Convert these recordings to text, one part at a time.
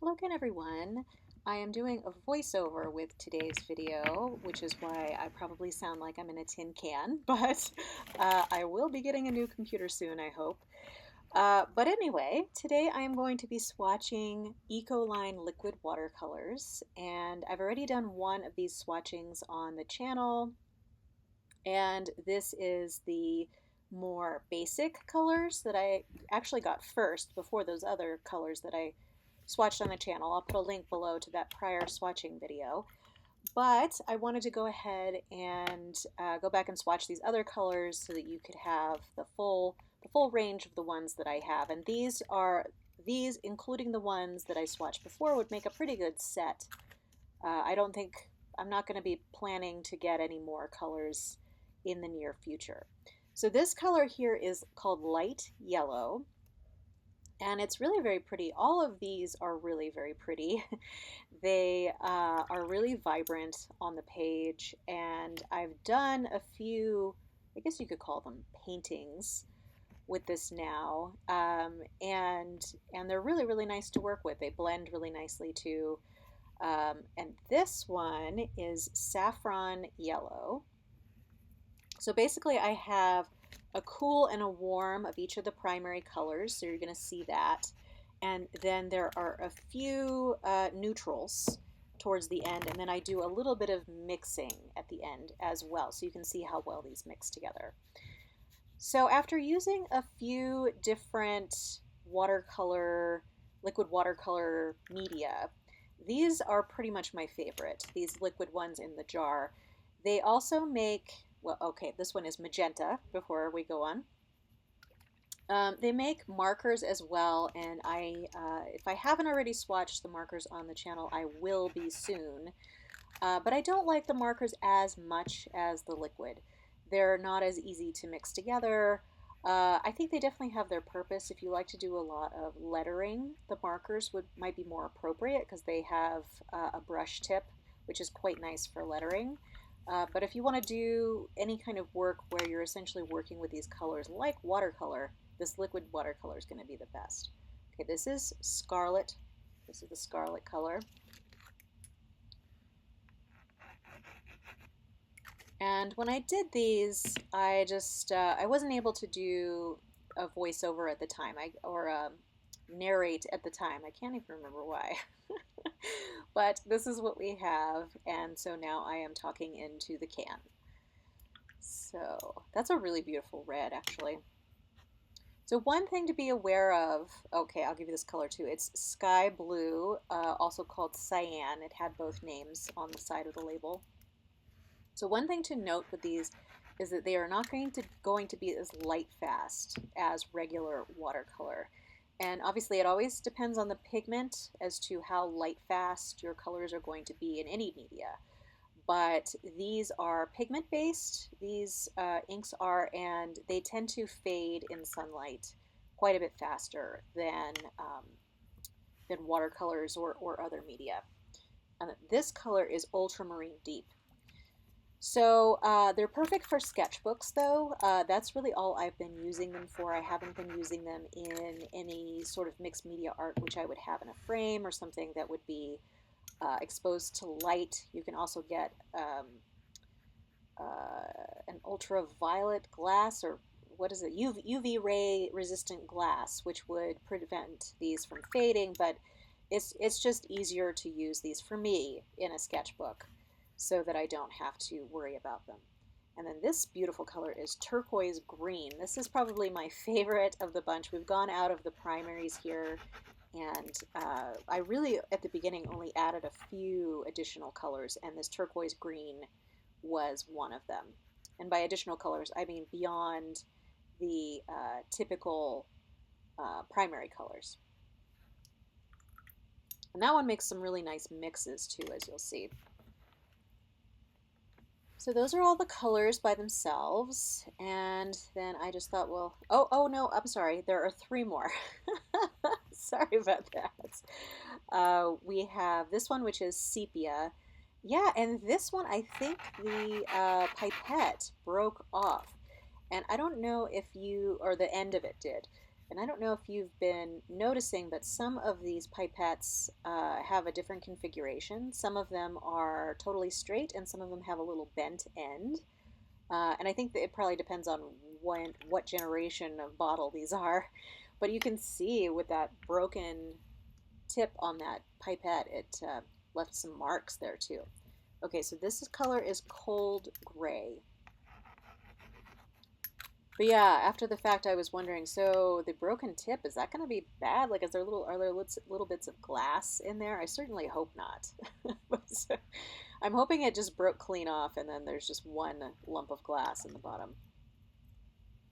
Hello again, everyone. I am doing a voiceover with today's video, which is why I probably sound like I'm in a tin can, but I will be getting a new computer soon, I hope. But anyway, today I am going to be swatching Ecoline liquid watercolors, and I've already done one of these swatchings on the channel, and this is the more basic colors that I actually got first before those other colors that I swatched on the channel. I'll put a link below to that prior swatching video. But I wanted to go ahead and go back and swatch these other colors so that you could have the full range of the ones that I have. And these, including the ones that I swatched before, would make a pretty good set. I'm not going to be planning to get any more colors in the near future. So this color here is called Light Yellow, and it's really very pretty. All of these are really very pretty. They are really vibrant on the page, and I've done a few, I guess you could call them paintings with this now, and they're really, really nice to work with. They blend really nicely too. And this one is Saffron Yellow. So basically I have a cool and a warm of each of the primary colors, so you're going to see that. And then there are a few neutrals towards the end, and then I do a little bit of mixing at the end as well, so you can see how well these mix together. So after using a few different liquid watercolor media, these are pretty much my favorite, these liquid ones in the jar. They also make, well, okay, this one is Magenta before we go on. They make markers as well, and if I haven't already swatched the markers on the channel, I will be soon. But I don't like the markers as much as the liquid. They're not as easy to mix together. I think they definitely have their purpose. If you like to do a lot of lettering, the markers might be more appropriate because they have a brush tip, which is quite nice for lettering. But if you want to do any kind of work where you're essentially working with these colors like watercolor, this liquid watercolor is going to be the best. Okay, this is Scarlet. This is the Scarlet color. And when I did these, I wasn't able to do a voiceover at the time, or narrate at the time. I can't even remember why. But this is what we have, and so now I am talking into the can. So that's a really beautiful red, actually. So one thing to be aware of, okay, I'll give you this color too. It's sky blue, also called Cyan. It had both names on the side of the label. So one thing to note with these is that they are not going to be as light fast as regular watercolor. And obviously it always depends on the pigment as to how light fast your colors are going to be in any media. But these are pigment based, these inks are, and they tend to fade in sunlight quite a bit faster than watercolors or other media. And this color is Ultramarine Deep. So they're perfect for sketchbooks, though. That's really all I've been using them for. I haven't been using them in any sort of mixed media art, which I would have in a frame or something that would be exposed to light. You can also get an ultraviolet glass, or what is it, UV ray resistant glass, which would prevent these from fading, but it's just easier to use these for me in a sketchbook, so that I don't have to worry about them. And then this beautiful color is Turquoise Green. This is probably my favorite of the bunch. We've gone out of the primaries here, and I really, at the beginning, only added a few additional colors, and this Turquoise Green was one of them. And by additional colors, I mean beyond the typical primary colors. And that one makes some really nice mixes too, as you'll see. So those are all the colors by themselves, and then I just thought, well, oh no, I'm sorry, there are 3 more. Sorry about that. We have this one, which is Sepia. Yeah, and this one, I think the pipette broke off, and I don't know if or the end of it did. And I don't know if you've been noticing, but some of these pipettes have a different configuration. Some of them are totally straight and some of them have a little bent end. And I think that it probably depends on what generation of bottle these are. But you can see with that broken tip on that pipette, it left some marks there too. Okay, so this color is cold gray. But yeah, after the fact, I was wondering, so the broken tip, is that going to be bad? Like, are there little bits of glass in there? I certainly hope not. I'm hoping it just broke clean off and then there's just one lump of glass in the bottom.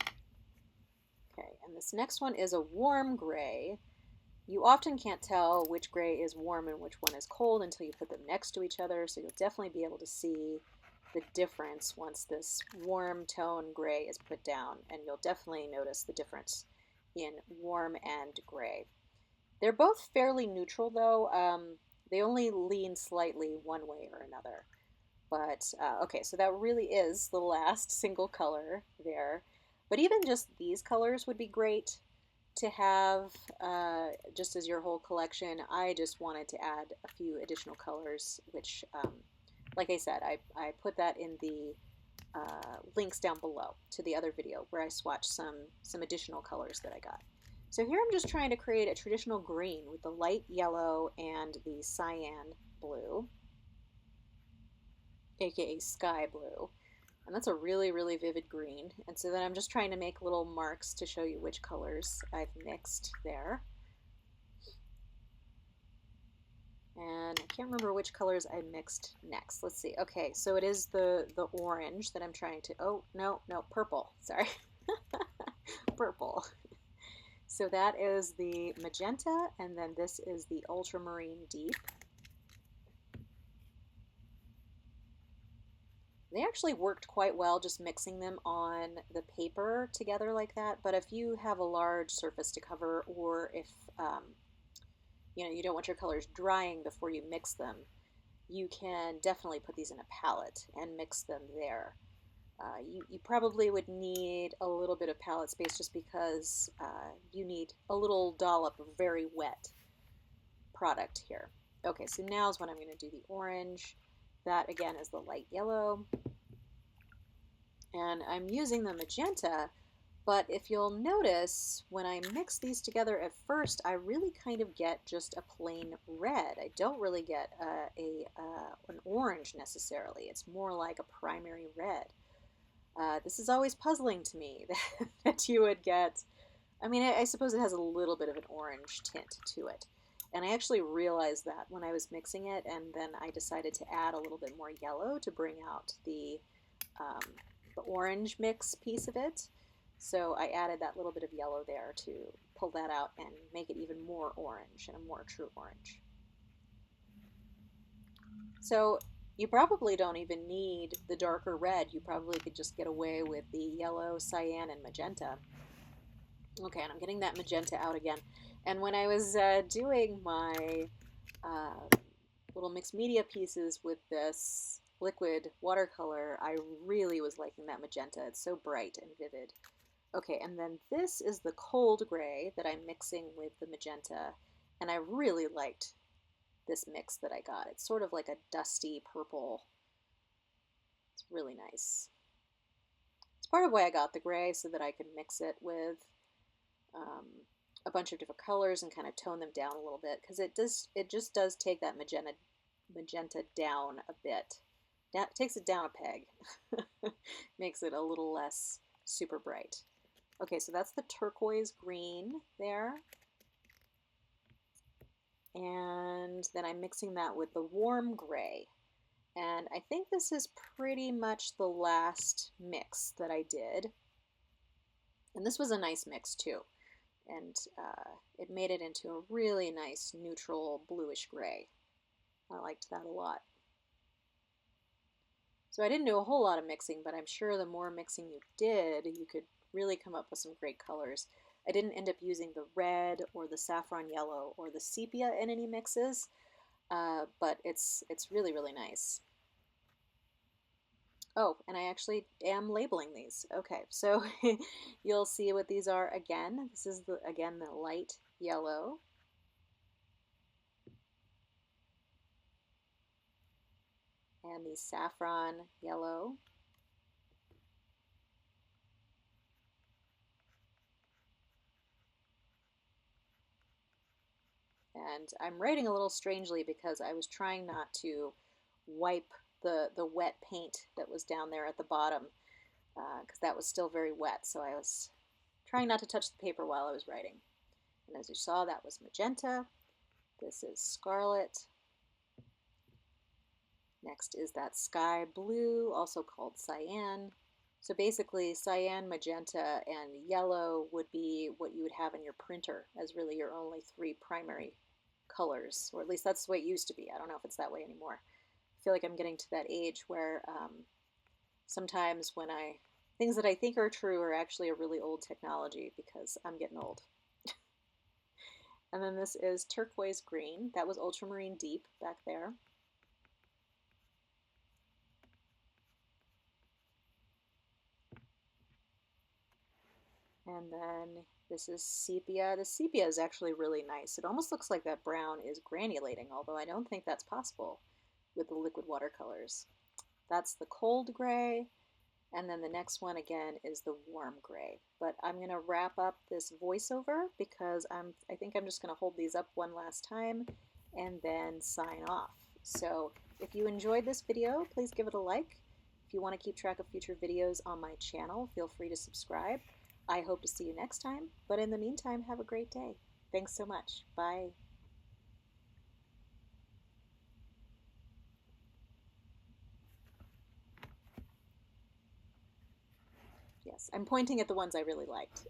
Okay, and this next one is a warm gray. You often can't tell which gray is warm and which one is cold until you put them next to each other, so you'll definitely be able to see the difference once this warm tone gray is put down, and you'll definitely notice the difference in warm and gray. They're both fairly neutral though. They only lean slightly one way or another. But okay, so that really is the last single color there. But even just these colors would be great to have just as your whole collection. I just wanted to add a few additional colors, which, like I said, I put that in the links down below to the other video where I swatched some additional colors that I got. So here I'm just trying to create a traditional green with the light yellow and the cyan blue, aka sky blue. And that's a really, really vivid green. And so then I'm just trying to make little marks to show you which colors I've mixed there. And I can't remember which colors I mixed next. Let's see. Okay, so it is the orange that I'm trying to, oh, no, purple, sorry. Purple. So that is the magenta, and then this is the Ultramarine Deep. They actually worked quite well just mixing them on the paper together like that, but if you have a large surface to cover, or if you don't want your colors drying before you mix them, you can definitely put these in a palette and mix them there. You probably would need a little bit of palette space just because you need a little dollop of very wet product here. Okay, so now is when I'm going to do the orange. That again is the light yellow. And I'm using the magenta, but if you'll notice, when I mix these together at first, I really kind of get just a plain red. I don't really get an orange necessarily. It's more like a primary red. This is always puzzling to me that you would get, I mean, I suppose it has a little bit of an orange tint to it. And I actually realized that when I was mixing it, and then I decided to add a little bit more yellow to bring out the orange mix piece of it. So I added that little bit of yellow there to pull that out and make it even more orange and a more true orange. So you probably don't even need the darker red. You probably could just get away with the yellow, cyan, and magenta. Okay, and I'm getting that magenta out again. And when I was doing my little mixed media pieces with this liquid watercolor, I really was liking that magenta. It's so bright and vivid. Okay, and then this is the cold gray that I'm mixing with the magenta, and I really liked this mix that I got. It's sort of like a dusty purple. It's really nice. It's part of why I got the gray, so that I could mix it with a bunch of different colors and kind of tone them down a little bit, because it just does take that magenta down a bit. It takes it down a peg. Makes it a little less super bright. Okay, so that's the turquoise green there. And then I'm mixing that with the warm gray. And I think this is pretty much the last mix that I did. And this was a nice mix too. And it made it into a really nice neutral bluish gray. I liked that a lot. So I didn't do a whole lot of mixing, but I'm sure the more mixing you did, you could really come up with some great colors. I didn't end up using the red or the saffron yellow or the sepia in any mixes, but it's really, really nice. Oh, and I actually am labeling these. Okay, so you'll see what these are again. This is again the light yellow. And the saffron yellow. And I'm writing a little strangely because I was trying not to wipe the wet paint that was down there at the bottom because that was still very wet. So I was trying not to touch the paper while I was writing. And as you saw, that was magenta. This is scarlet. Next is that sky blue, also called cyan. So basically, cyan, magenta, and yellow would be what you would have in your printer as really your only three primary colors, or at least that's the way it used to be. I don't know if it's that way anymore. I feel like I'm getting to that age where sometimes when things that I think are true are actually a really old technology because I'm getting old. And then this is turquoise green. That was ultramarine deep back there. And then this is sepia. The sepia is actually really nice. It almost looks like that brown is granulating, although I don't think that's possible with the liquid watercolors. That's the cold gray. And then the next one again is the warm gray. But I'm going to wrap up this voiceover because I think I'm just going to hold these up one last time and then sign off. So if you enjoyed this video, please give it a like. If you want to keep track of future videos on my channel, feel free to subscribe. I hope to see you next time, but in the meantime, have a great day. Thanks so much. Bye. Yes, I'm pointing at the ones I really liked.